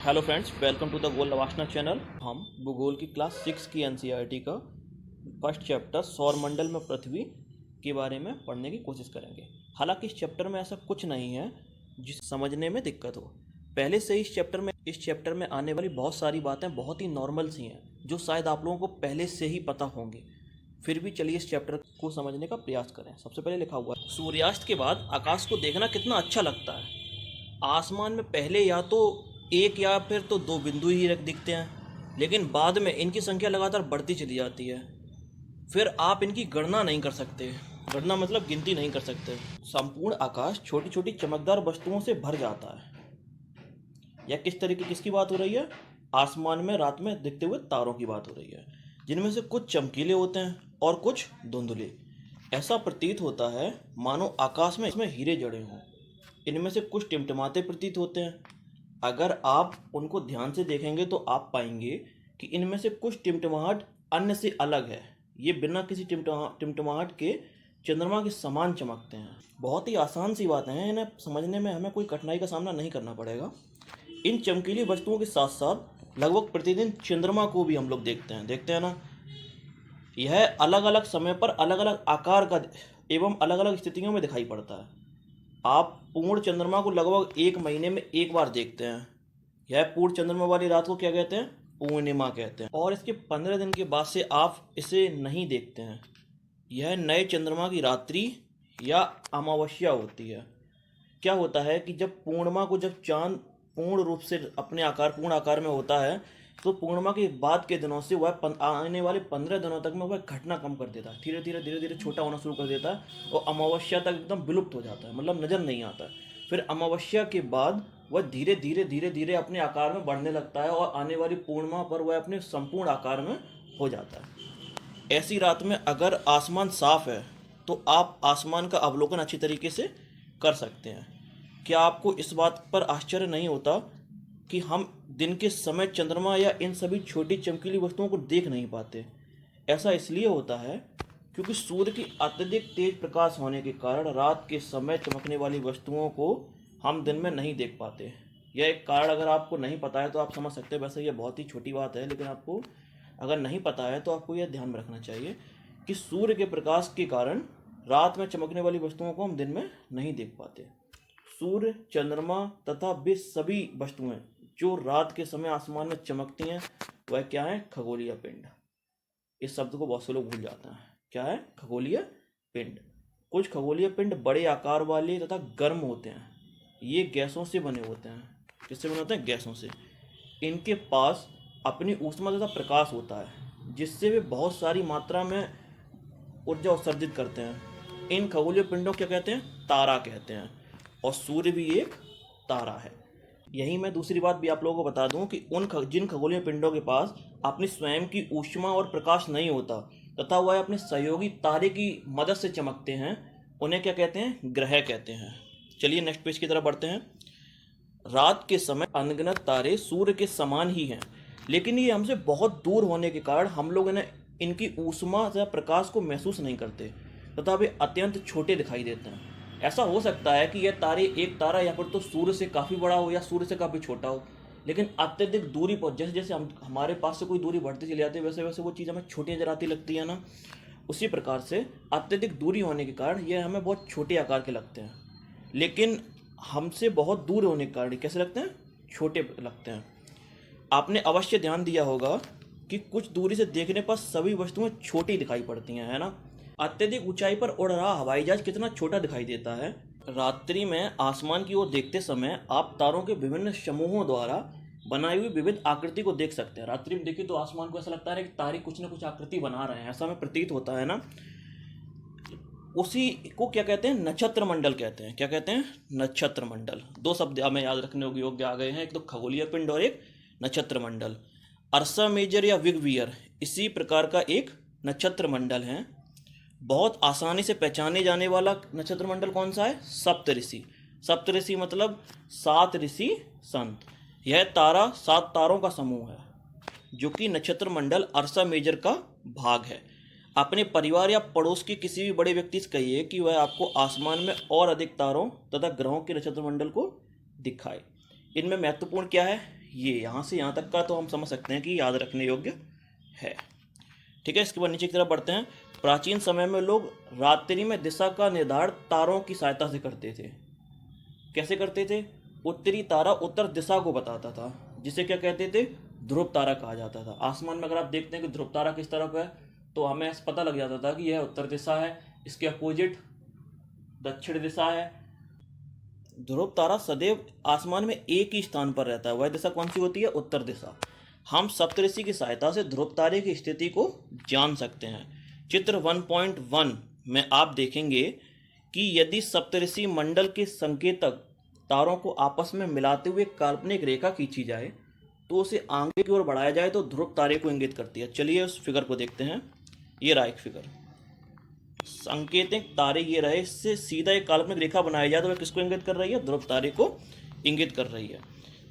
Hello friends, welcome to the गोल नवाशना channel. हम भूगोल की क्लास 6 की एनसीईआरटी का फर्स्ट चैप्टर सौरमंडल में पृथ्वी के बारे में पढ़ने की कोशिश करेंगे। हालांकि इस चैप्टर में ऐसा कुछ नहीं है जिसे समझने में दिक्कत हो। पहले से ही इस चैप्टर में आने वाली बहुत सारी बातें बहुत ही नॉर्मल सी हैं जो शायद आप लोगों को पहले से ही पता होंगी। फिर भी चलिए इस चैप्टर को समझने का प्रयास करें। सबसे पहले लिखा हुआ है, सूर्यास्त के बाद आकाश को देखना कितना अच्छा लगता है। आसमान में पहले या तो एक या फिर तो दो बिंदु ही दिखते हैं, लेकिन बाद में इनकी संख्या लगातार बढ़ती चली जाती है। फिर आप इनकी गणना नहीं कर सकते। गणना मतलब गिनती नहीं कर सकते। संपूर्ण आकाश छोटी छोटी चमकदार वस्तुओं से भर जाता है। यह किसकी बात हो रही है? आसमान में रात में दिखते हुए तारों की बात हो रही है, जिनमें से कुछ चमकीले होते हैं और कुछ धुंधले। ऐसा प्रतीत होता है मानो आकाश में इसमें हीरे जड़े हों। इनमें से कुछ टिमटिमाते प्रतीत होते हैं। अगर आप उनको ध्यान से देखेंगे तो आप पाएंगे कि इनमें से कुछ टिमटिमाहट अन्य से अलग है। ये बिना किसी टिमटिमाहट के चंद्रमा के समान चमकते हैं। बहुत ही आसान सी बातें हैं, इन्हें समझने में हमें कोई कठिनाई का सामना नहीं करना पड़ेगा। इन चमकीली वस्तुओं के साथ साथ लगभग प्रतिदिन चंद्रमा को भी हम लोग देखते हैं ना। यह अलग अलग समय पर अलग अलग आकार का एवं अलग अलग स्थितियों में दिखाई पड़ता है। आप पूर्ण चंद्रमा को लगभग एक महीने में एक बार देखते हैं। यह पूर्ण चंद्रमा वाली रात को क्या कहते हैं? पूर्णिमा कहते हैं। और इसके 15 दिन के बाद से आप इसे नहीं देखते हैं। यह नए चंद्रमा की रात्रि या अमावस्या होती है। क्या होता है कि जब पूर्णिमा को जब चांद पूर्ण रूप से अपने पूर्ण आकार में होता है, तो पूर्णिमा के बाद के दिनों से वह आने वाले 15 दिनों तक में वह घटना कम कर देता है। धीरे धीरे छोटा होना शुरू कर देता है और अमावस्या तक एकदम विलुप्त हो जाता है, मतलब नज़र नहीं आता है। फिर अमावस्या के बाद वह धीरे धीरे अपने आकार में बढ़ने लगता है और आने वाली पूर्णिमा पर वह अपने संपूर्ण आकार में हो जाता है। ऐसी रात में अगर आसमान साफ है तो आप आसमान का अवलोकन अच्छी तरीके से कर सकते हैं। क्या आपको इस बात पर आश्चर्य नहीं होता कि हम दिन के समय चंद्रमा या इन सभी छोटी चमकीली वस्तुओं को देख नहीं पाते? ऐसा इसलिए होता है क्योंकि सूर्य की अत्यधिक तेज प्रकाश होने के कारण रात के समय चमकने वाली वस्तुओं को हम दिन में नहीं देख पाते। यह एक कारण अगर आपको नहीं पता है तो आप समझ सकते हैं। वैसे यह बहुत ही छोटी बात है, लेकिन आपको अगर नहीं पता है तो आपको यह ध्यान में रखना चाहिए कि सूर्य के प्रकाश के कारण रात में चमकने वाली वस्तुओं को हम दिन में नहीं देख पाते। सूर्य, चंद्रमा तथा वे सभी वस्तुएं जो रात के समय आसमान में चमकती हैं वह क्या है? खगोलीय पिंड। इस शब्द को बहुत से लोग भूल जाते हैं। क्या है? खगोलीय पिंड। कुछ खगोलीय पिंड बड़े आकार वाले तथा गर्म होते हैं। ये गैसों से बने होते हैं। किससे बने होते हैं? गैसों से। इनके पास अपनी ऊष्मा तथा प्रकाश होता है, जिससे वे बहुत सारी मात्रा में ऊर्जा उत्सर्जित करते हैं। इन खगोलीय पिंडों को क्या कहते हैं? तारा कहते हैं। और सूर्य भी एक तारा है। यही मैं दूसरी बात भी आप लोगों को बता दूं कि जिन खगोलीय पिंडों के पास अपनी स्वयं की ऊष्मा और प्रकाश नहीं होता तथा वह अपने सहयोगी तारे की मदद से चमकते हैं, उन्हें क्या कहते हैं? ग्रह कहते हैं। चलिए नेक्स्ट पेज की तरफ बढ़ते हैं। रात के समय अनगिनत तारे सूर्य के समान ही हैं, लेकिन ये हमसे बहुत दूर होने के कारण हम लोग इनकी ऊष्मा या प्रकाश को महसूस नहीं करते तथा वे अत्यंत छोटे दिखाई देते हैं। ऐसा हो सकता है कि यह एक तारा या फिर तो सूर्य से काफ़ी बड़ा हो या सूर्य से काफ़ी छोटा हो, लेकिन अत्यधिक दूरी पर जैसे जैसे हमारे पास से कोई दूरी बढ़ती चली जाती है वैसे वैसे वो चीज़ हमें छोटी नजर आती लगती है ना। उसी प्रकार से अत्यधिक दूरी होने के कारण यह हमें बहुत छोटे आकार के लगते हैं, लेकिन हमसे बहुत दूर होने के कारण कैसे लगते हैं? छोटे लगते हैं। आपने अवश्य ध्यान दिया होगा कि कुछ दूरी से देखने पर सभी वस्तुएं छोटी दिखाई पड़ती हैं, है ना। अत्यधिक ऊंचाई पर उड़ रहा हवाई जहाज कितना छोटा दिखाई देता है। रात्रि में आसमान की ओर देखते समय आप तारों के विभिन्न समूहों द्वारा बनाई हुई विविध आकृति को देख सकते हैं। रात्रि में देखिए तो आसमान को ऐसा लगता है कि तारे कुछ न कुछ आकृति बना रहे हैं, ऐसा हमें प्रतीत होता है ना। उसी को क्या कहते हैं? नक्षत्र मंडल कहते हैं। क्या कहते हैं? नक्षत्र मंडल। दो शब्द हमें याद रखने योग्य आ गए हैं, एक तो खगोलीय पिंड और एक नक्षत्र मंडल। अर्सा मेजर या विग वियर इसी प्रकार का एक नक्षत्र मंडल है। बहुत आसानी से पहचाने जाने वाला नक्षत्र मंडल कौन सा है? सप्तऋषि। सप्तऋषि मतलब 7 ऋषि संत। यह तारा 7 तारों का समूह है जो कि नक्षत्र मंडल अर्सा मेजर का भाग है। अपने परिवार या पड़ोस के किसी भी बड़े व्यक्ति से कहिए कि वह आपको आसमान में और अधिक तारों तथा ग्रहों के नक्षत्र मंडल को दिखाए। इनमें महत्वपूर्ण क्या है? ये यहाँ से यहाँ तक का तो हम समझ सकते हैं कि याद रखने योग्य है। ठीक है, इसके बाद नीचे की तरफ बढ़ते हैं। प्राचीन समय में लोग रात्रि में दिशा का निर्धारण तारों की सहायता से करते थे। कैसे करते थे? उत्तरी तारा उत्तर दिशा को बताता था, जिसे क्या कहते थे? ध्रुव तारा कहा जाता था। आसमान में अगर आप देखते हैं कि ध्रुव तारा किस तरफ है, तो हमें पता लग जाता था कि यह उत्तर दिशा है, इसके अपोजिट दक्षिण दिशा है। ध्रुव तारा सदैव आसमान में एक ही स्थान पर रहता है। वह दिशा कौन सी होती है? उत्तर दिशा। हम सप्तऋषि की सहायता से ध्रुव तारे की स्थिति को जान सकते हैं। चित्र 1.1 में आप देखेंगे कि यदि सप्तऋषि मंडल के संकेतक तारों को आपस में मिलाते हुए काल्पनिक रेखा खींची जाए तो उसे आगे की ओर बढ़ाया जाए तो ध्रुव तारे को इंगित करती है। चलिए उस फिगर को देखते हैं। ये रहा एक फिगर, संकेतिक तारे ये रहे, इससे सीधा एक काल्पनिक रेखा बनाया जाए तो वह किसको इंगित कर रही है? ध्रुव तारे को इंगित कर रही है।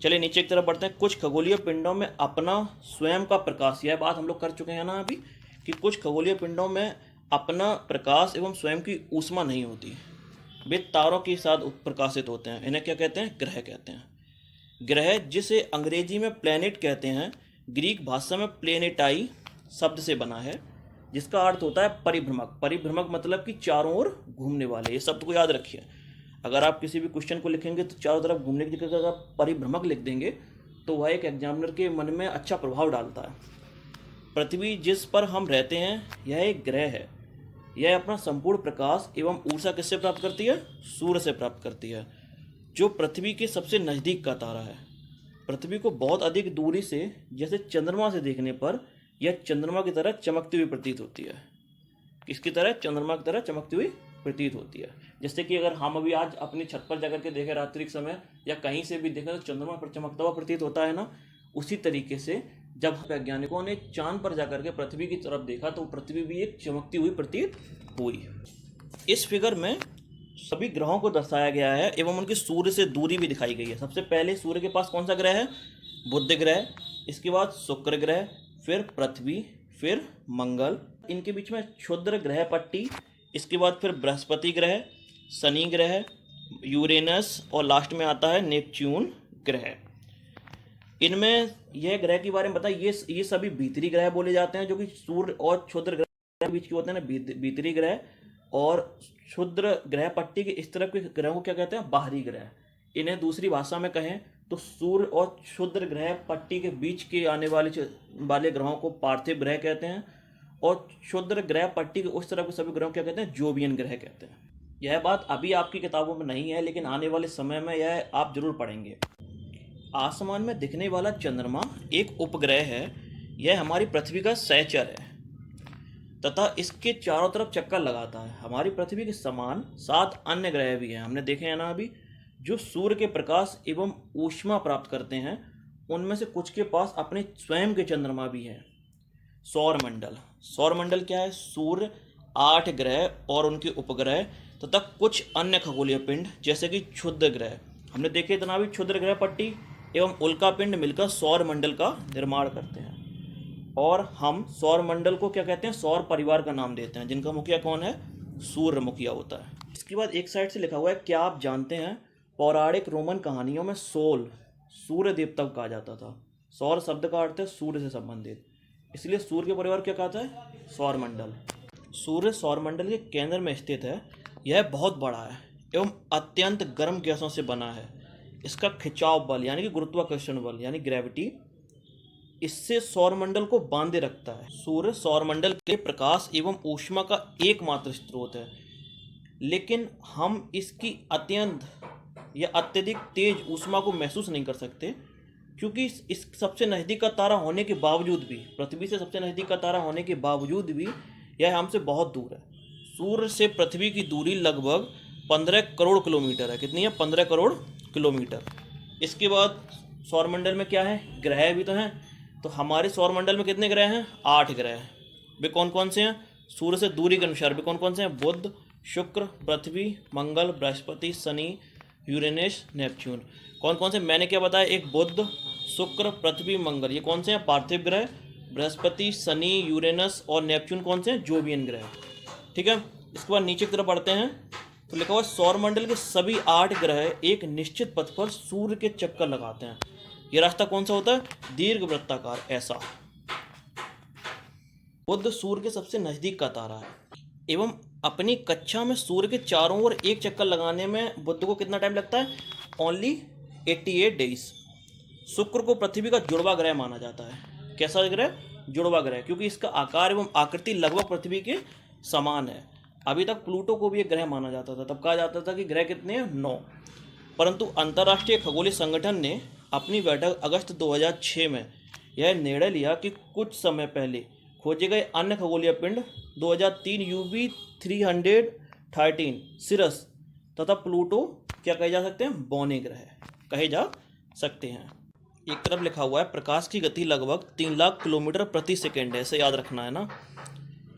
चलिए नीचे की तरफ बढ़ते हैं। कुछ खगोलीय पिंडों में अपना स्वयं का प्रकाश, यह बात हम लोग कर चुके हैं ना अभी, कि कुछ खगोलीय पिंडों में अपना प्रकाश एवं स्वयं की ऊष्मा नहीं होती, वे तारों के साथ प्रकाशित होते हैं। इन्हें क्या कहते हैं? ग्रह कहते हैं। ग्रह, जिसे अंग्रेजी में प्लैनेट कहते हैं, ग्रीक भाषा में प्लेनेटाई शब्द से बना है, जिसका अर्थ होता है परिभ्रमक। परिभ्रमक मतलब कि चारों ओर घूमने वाले। ये शब्द को याद रखिए। अगर आप किसी भी क्वेश्चन को लिखेंगे तो चारों तरफ घूमने की जगह अगर आप परिभ्रमक लिख देंगे तो वह एक एग्जामिनर के मन में अच्छा प्रभाव डालता है। पृथ्वी जिस पर हम रहते हैं यह एक ग्रह है। यह अपना संपूर्ण प्रकाश एवं ऊर्जा किससे प्राप्त करती है? सूर्य से प्राप्त करती है, जो पृथ्वी के सबसे नज़दीक का तारा है। पृथ्वी को बहुत अधिक दूरी से, जैसे चंद्रमा से देखने पर, यह चंद्रमा की तरह चमकती हुई प्रतीत होती है। किसकी तरह? चंद्रमा की तरह चमकती हुई प्रतीत होती है। जैसे कि अगर हम अभी आज अपनी छत पर जाकर के देखें रात्रि के समय या कहीं से भी देखें तो चंद्रमा पर चमकता हुआ प्रतीत होता है ना। उसी तरीके से जब वैज्ञानिकों ने चांद पर जाकर के पृथ्वी की तरफ देखा तो पृथ्वी भी एक चमकती हुई प्रतीत हुई। इस फिगर में सभी ग्रहों को दर्शाया गया है एवं उनकी सूर्य से दूरी भी दिखाई गई है। सबसे पहले सूर्य के पास कौन सा ग्रह है? बुध ग्रह, इसके बाद शुक्र ग्रह, फिर पृथ्वी, फिर मंगल, इनके बीच में क्षुद्र ग्रह पट्टी, इसके बाद फिर बृहस्पति ग्रह, शनि ग्रह, यूरेनस और लास्ट में आता है नेपच्यून ग्रह। इनमें यह ग्रह के बारे में बताइए, ये सभी भीतरी ग्रह बोले जाते हैं, जो कि सूर्य और क्षुद्र ग्रह के बीच के होते हैं ना, भीतरी ग्रह। और क्षुद्र ग्रह पट्टी के इस तरफ के ग्रहों को क्या कहते हैं? बाहरी ग्रह। इन्हें दूसरी भाषा में कहें तो सूर्य और क्षुद्र ग्रह पट्टी के बीच के आने वाले ग्रहों को पार्थिव ग्रह कहते हैं, और क्षुद्र ग्रह पट्टी के उस तरफ के सभी ग्रहों क्या कहते हैं? जोवियन ग्रह कहते हैं। यह बात अभी आपकी किताबों में नहीं है, लेकिन आने वाले समय में यह आप जरूर पढ़ेंगे। आसमान में दिखने वाला चंद्रमा एक उपग्रह है। यह हमारी पृथ्वी का सहचर है तथा इसके चारों तरफ चक्कर लगाता है। हमारी पृथ्वी के समान 7 अन्य ग्रह भी हैं, हमने देखे हैं ना अभी, जो सूर्य के प्रकाश एवं ऊष्मा प्राप्त करते हैं। उनमें से कुछ के पास अपने स्वयं के चंद्रमा भी हैं। सौरमंडल, सौरमंडल क्या है? सूर्य, 8 ग्रह और उनके उपग्रह तथा कुछ अन्य खगोलीय पिंड जैसे कि क्षुद्र ग्रह। हमने देखे इतना भी, क्षुद्र ग्रह पट्टी एवं उल्का पिंड मिलकर सौरमंडल का निर्माण करते हैं। और हम सौरमंडल को क्या कहते हैं? सौर परिवार का नाम देते हैं, जिनका मुखिया कौन है? सूर्य मुखिया होता है। इसके बाद एक साइड से लिखा हुआ है, क्या आप जानते हैं पौराणिक रोमन कहानियों में सोल सूर्य देवता को कहा जाता था। सौर शब्द का अर्थ है सूर्य से संबंधित, इसलिए सूर्य के परिवार क्या कहता है? सौरमंडल। सूर्य सौरमंडल के केंद्र में स्थित है। यह बहुत बड़ा है एवं अत्यंत गर्म गैसों से बना है। इसका खिंचाव बल यानी कि गुरुत्वाकर्षण बल यानी ग्रेविटी इससे सौरमंडल को बांधे रखता है। सूर्य सौरमंडल के प्रकाश एवं ऊष्मा का एकमात्र स्रोत है, लेकिन हम इसकी अत्यंत या अत्यधिक तेज ऊष्मा को महसूस नहीं कर सकते, क्योंकि इस सबसे नज़दीक का तारा होने के बावजूद भी, पृथ्वी से सबसे नज़दीक का तारा होने के बावजूद भी यह हमसे बहुत दूर है। सूर्य से पृथ्वी की दूरी लगभग 15 करोड़ किलोमीटर है। कितनी है? 15 करोड़ किलोमीटर। इसके बाद सौरमंडल में क्या है? ग्रह भी तो हैं। तो हमारे सौरमंडल में कितने ग्रह हैं? 8 ग्रह। वे कौन कौन से हैं? सूर्य से दूरी के अनुसार वे कौन कौन से हैं? बुध, शुक्र, पृथ्वी, मंगल, बृहस्पति, शनि, यूरेनस, नेपच्यून। कौन कौन से? मैंने क्या बताया? एक बुध, शुक्र, पृथ्वी, मंगल, ये कौन से हैं? पार्थिव ग्रह। बृहस्पति, शनि, यूरेनस और नेपच्यून कौन से हैं? जोवियन ग्रह। ठीक है। इसके बाद नीचे की तरफ बढ़ते हैं तो लिखा हुआ सौरमंडल के सभी 8 ग्रह एक निश्चित पथ पर सूर्य के चक्कर लगाते हैं। ये रास्ता कौन सा होता है? दीर्घ वृत्ताकार, ऐसा। बुध सूर्य के सबसे नजदीक का तारा है एवं अपनी कक्षा में सूर्य के चारों ओर एक चक्कर लगाने में बुध को कितना टाइम लगता है? Only 88 days. शुक्र को पृथ्वी का जुड़वा ग्रह माना जाता है। कैसा ग्रह? जुड़वा ग्रह, क्योंकि इसका आकार एवं आकृति लगभग पृथ्वी के समान है। अभी तक प्लूटो को भी एक ग्रह माना जाता था, तब कहा जाता था कि ग्रह कितने हैं? 9। परंतु अंतर्राष्ट्रीय खगोलीय संगठन ने अपनी बैठक अगस्त 2006 में यह निर्णय लिया कि कुछ समय पहले खोजे गए अन्य खगोलीय पिंड 2003 UV 313 सिरस तथा प्लूटो क्या कहे जा सकते हैं? बौने ग्रह कहे जा सकते हैं। एक तरफ लिखा हुआ है प्रकाश की गति लगभग 3 लाख किलोमीटर प्रति सेकेंड है, ऐसे याद रखना है ना।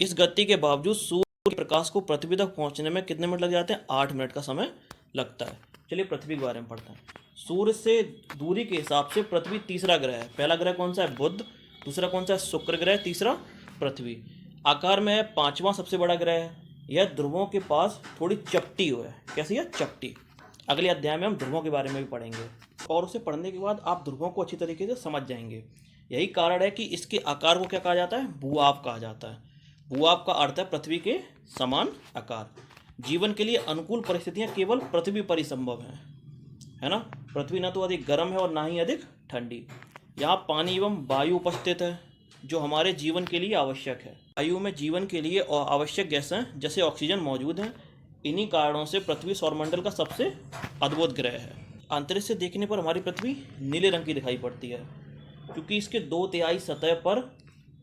इस गति के बावजूद सूर्य के प्रकाश को पृथ्वी तक पहुंचने में कितने मिनट लग जाते हैं? 8 मिनट का समय लगता है। चलिए पृथ्वी के बारे में पढ़ते हैं। सूर्य से दूरी के हिसाब से पृथ्वी तीसरा ग्रह है। पहला ग्रह कौन सा है? बुध। दूसरा कौन सा है? शुक्र ग्रह। तीसरा पृथ्वी। आकार में है 5वां सबसे बड़ा ग्रह है। यह ध्रुवों के पास थोड़ी चपटी है। कैसी है? चपटी। अगले अध्याय में हम ध्रुवों के बारे में भी पढ़ेंगे और उसे पढ़ने के बाद आप ध्रुवों को अच्छी तरीके से समझ जाएंगे। यही कारण है कि इसके आकार को क्या कहा जाता है? भूआब कहा जाता है। भूआब का अर्थ है पृथ्वी के समान आकार। जीवन के लिए अनुकूल परिस्थितियां केवल पृथ्वी पर ही संभव हैं, है ना। पृथ्वी न तो अधिक गर्म है और ना ही अधिक ठंडी। यहाँ पानी एवं वायु उपस्थित है जो हमारे जीवन के लिए आवश्यक है। वायु में जीवन के लिए आवश्यक गैसें जैसे ऑक्सीजन मौजूद हैं। इन्हीं कारणों से पृथ्वी सौरमंडल का सबसे अद्भुत ग्रह है। अंतरिक्ष से देखने पर हमारी पृथ्वी नीले रंग की दिखाई पड़ती है क्योंकि इसके 2/3 सतह पर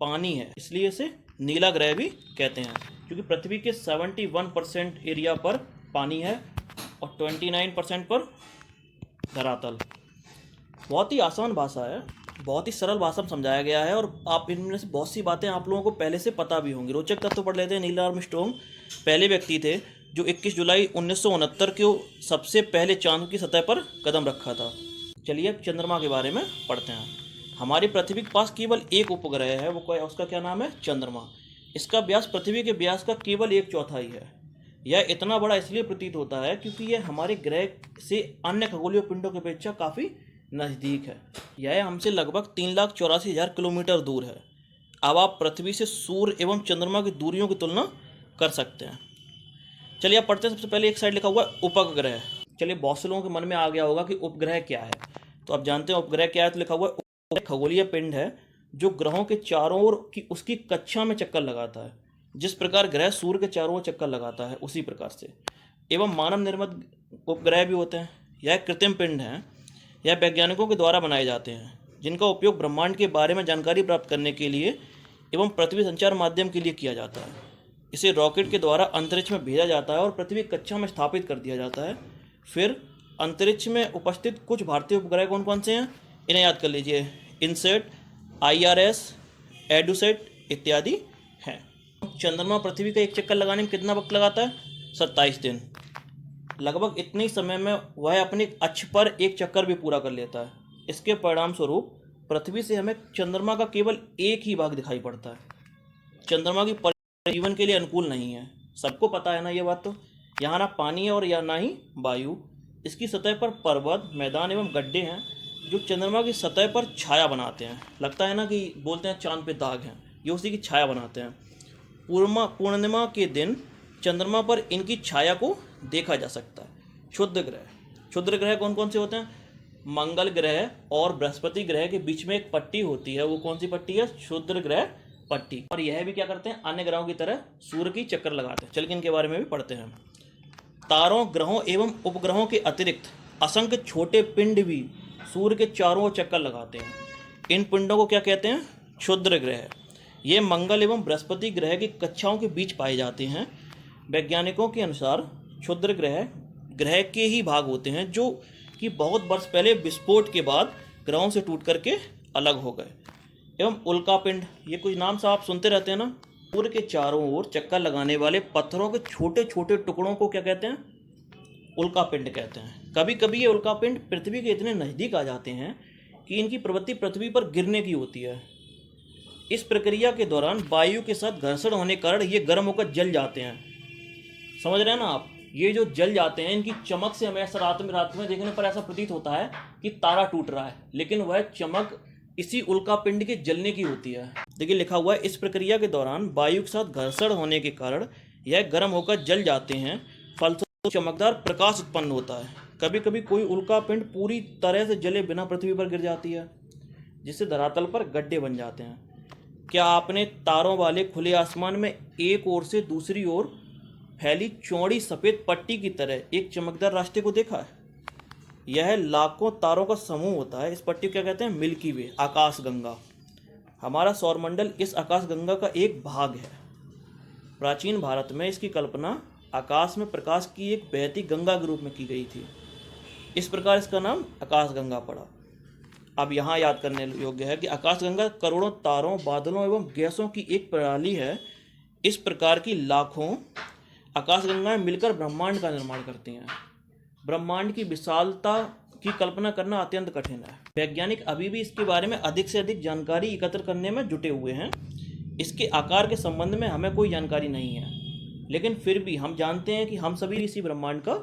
पानी है, इसलिए इसे नीला ग्रह भी कहते हैं। क्योंकि पृथ्वी के 71% एरिया पर पानी है और 29% पर धरातल। बहुत ही आसान भाषा है, बहुत ही सरल भाषा में समझाया गया है और आप इनमें से बहुत सी बातें आप लोगों को पहले से पता भी होंगी। रोचक तत्व पढ़ लेते हैं। नील आर्मस्ट्रॉन्ग पहले व्यक्ति थे जो 21 जुलाई 1969 को सबसे पहले चांद की सतह पर कदम रखा था। चलिए अब चंद्रमा के बारे में पढ़ते हैं। हमारी पृथ्वी के पास केवल एक उपग्रह है, वो उसका क्या नाम है? चंद्रमा। इसका व्यास पृथ्वी के व्यास का केवल 1/4 है। यह इतना बड़ा इसलिए प्रतीत होता है क्योंकि यह हमारे ग्रह से अन्य खगोलीय पिंडों की अपेक्षा काफ़ी नज़दीक है। यह हमसे लगभग 3,84,000 किलोमीटर दूर है। अब आप पृथ्वी से सूर्य एवं चंद्रमा की दूरियों की तुलना कर सकते हैं। चलिए आप पढ़ते हैं। सबसे पहले एक साइड लिखा हुआ है उपग्रह। चलिए बहुत से लोगों के मन में आ गया होगा कि उपग्रह क्या है, तो आप जानते हैं उपग्रह क्या है। तो लिखा हुआ है खगोलीय पिंड है जो ग्रहों के चारों ओर की उसकी कक्षा में चक्कर लगाता है। जिस प्रकार ग्रह सूर्य के चारों ओर चक्कर लगाता है उसी प्रकार से। एवं मानव निर्मित उपग्रह भी होते हैं। यह कृत्रिम पिंड हैं। यह वैज्ञानिकों के द्वारा बनाए जाते हैं जिनका उपयोग ब्रह्मांड के बारे में जानकारी प्राप्त करने के लिए एवं पृथ्वी संचार माध्यम के लिए किया जाता है। इसे रॉकेट के द्वारा अंतरिक्ष में भेजा जाता है और पृथ्वी कक्षा में स्थापित कर दिया जाता है। फिर अंतरिक्ष में उपस्थित कुछ भारतीय उपग्रह कौन कौन से हैं, इन्हें याद कर लीजिए। इनसेट, IRS, एडुसेट इत्यादि हैं। चंद्रमा पृथ्वी का एक चक्कर लगाने में कितना वक्त लगाता है? 27 दिन। लगभग इतने ही समय में वह अपने अक्ष पर एक चक्कर भी पूरा कर लेता है। इसके परिणाम स्वरूप पृथ्वी से हमें चंद्रमा का केवल एक ही भाग दिखाई पड़ता है। चंद्रमा की जीवन के लिए अनुकूल नहीं है, सबको पता है ना ये बात। तो यहाँ ना पानी है और या ना ही वायु। इसकी सतह पर पर्वत, मैदान एवं गड्ढे हैं जो चंद्रमा की सतह पर छाया बनाते हैं। लगता है ना कि बोलते हैं चांद पे दाग हैं, ये उसी की छाया बनाते हैं। पूर्णिमा के दिन चंद्रमा पर इनकी छाया को देखा जा सकता है। क्षुद्र ग्रह। क्षुद्र ग्रह कौन कौन से होते हैं? मंगल ग्रह और बृहस्पति ग्रह के बीच में एक पट्टी होती है, वो कौन सी पट्टी है? क्षुद्र ग्रह पट्टी। और यह भी क्या करते हैं? अन्य ग्रहों की तरह सूर्य की चक्कर लगाते हैं। चलिए इनके बारे में भी पढ़ते हैं। तारों, ग्रहों एवं उपग्रहों के अतिरिक्त असंख्य छोटे पिंड भी सूर्य के चारों ओर चक्कर लगाते हैं। इन पिंडों को क्या कहते हैं? क्षुद्र ग्रह। ये मंगल एवं बृहस्पति ग्रह की कक्षाओं के बीच पाए जाते हैं। वैज्ञानिकों के अनुसार क्षुद्र ग्रह के ही भाग होते हैं जो कि बहुत वर्ष पहले विस्फोट के बाद ग्रहों से टूट करके अलग हो गए। एवं उल्कापिंड, ये कुछ नाम सा आप सुनते रहते हैं ना। सूर्य के चारों ओर चक्कर लगाने वाले पत्थरों के छोटे छोटे टुकड़ों को क्या कहते हैं? उल्कापिंड कहते हैं। कभी कभी ये उल्कापिंड पृथ्वी के इतने नज़दीक आ जाते हैं कि इनकी प्रवृत्ति पृथ्वी पर गिरने की होती है। इस प्रक्रिया के दौरान वायु के साथ घर्षण होने के कारण ये गर्म होकर जल जाते हैं। समझ रहे हैं ना आप? ये जो जल जाते हैं, इनकी चमक से हमें ऐसा रात में देखने पर ऐसा प्रतीत होता है कि तारा टूट रहा है, लेकिन वह चमक इसी उल्कापिंड के जलने की होती है। देखिए लिखा हुआ है, इस प्रक्रिया के दौरान वायु के साथ घर्षण होने के कारण यह गर्म होकर जल जाते हैं, फलस्वरूप चमकदार प्रकाश उत्पन्न होता है। कभी कभी कोई उल्कापिंड पूरी तरह से जले बिना पृथ्वी पर गिर जाती है, जिससे धरातल पर गड्ढे बन जाते हैं। क्या आपने तारों वाले खुले आसमान में एक ओर से दूसरी ओर फैली चौड़ी सफ़ेद पट्टी की तरह एक चमकदार रास्ते को देखा है? यह लाखों तारों का समूह होता है। इस पट्टी को क्या कहते हैं? मिल्की वे, आकाशगंगा। हमारा सौरमंडल इस आकाशगंगा का एक भाग है। प्राचीन भारत में इसकी कल्पना आकाश में प्रकाश की एक बहती गंगा के रूप में की गई थी। इस प्रकार इसका नाम आकाशगंगा पड़ा। अब यहाँ याद करने योग्य है कि आकाशगंगा करोड़ों तारों, बादलों एवं गैसों की एक प्रणाली है। इस प्रकार की लाखों आकाशगंगाएं मिलकर ब्रह्मांड का निर्माण करती हैं। ब्रह्मांड की विशालता की कल्पना करना अत्यंत कठिन है। वैज्ञानिक अभी भी इसके बारे में अधिक से अधिक जानकारी एकत्र करने में जुटे हुए हैं। इसके आकार के संबंध में हमें कोई जानकारी नहीं है, लेकिन फिर भी हम जानते हैं कि हम सभी इसी ब्रह्मांड का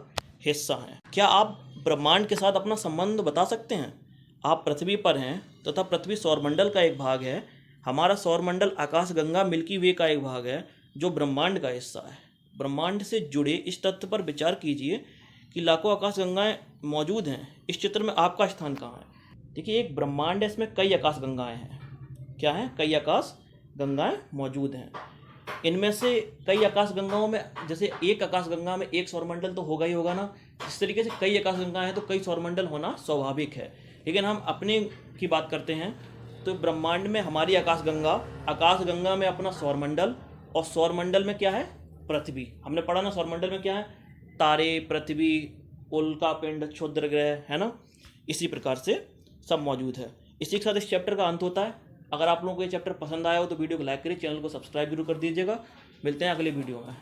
हिस्सा हैं। क्या आप ब्रह्मांड के साथ अपना संबंध बता सकते हैं? आप पृथ्वी पर हैं तथा पृथ्वी सौरमंडल का एक भाग है। हमारा सौरमंडल आकाशगंगा मिल्की वे का एक भाग है, जो ब्रह्मांड का हिस्सा है। ब्रह्मांड से जुड़े इस तथ्य पर विचार कीजिए कि लाखों आकाशगंगाएं मौजूद हैं। इस चित्र में आपका स्थान कहाँ है? देखिए, एक ब्रह्मांड है, इसमें कई आकाशगंगाएं हैं। क्या हैं? कई आकाशगंगाएं मौजूद हैं। इनमें से कई आकाशगंगाओं में, जैसे एक आकाशगंगा में एक सौरमंडल तो होगा ही होगा ना, इस तरीके से कई आकाशगंगाएं हैं तो कई सौरमंडल होना स्वाभाविक है। लेकिन हम अपने की बात करते हैं तो ब्रह्मांड में हमारी आकाशगंगा में अपना सौरमंडल, और सौरमंडल में क्या है? पृथ्वी। हमने पढ़ा ना, सौरमंडल में क्या है? तारे, पृथ्वी, उल्कापिंड, क्षुद्र ग्रह, है ना। इसी प्रकार से सब मौजूद है। इसी के साथ इस चैप्टर का अंत होता है। अगर आप लोगों को ये चैप्टर पसंद आया हो तो वीडियो को लाइक करिए, चैनल को सब्सक्राइब जरूर कर दीजिएगा। मिलते हैं अगले वीडियो में।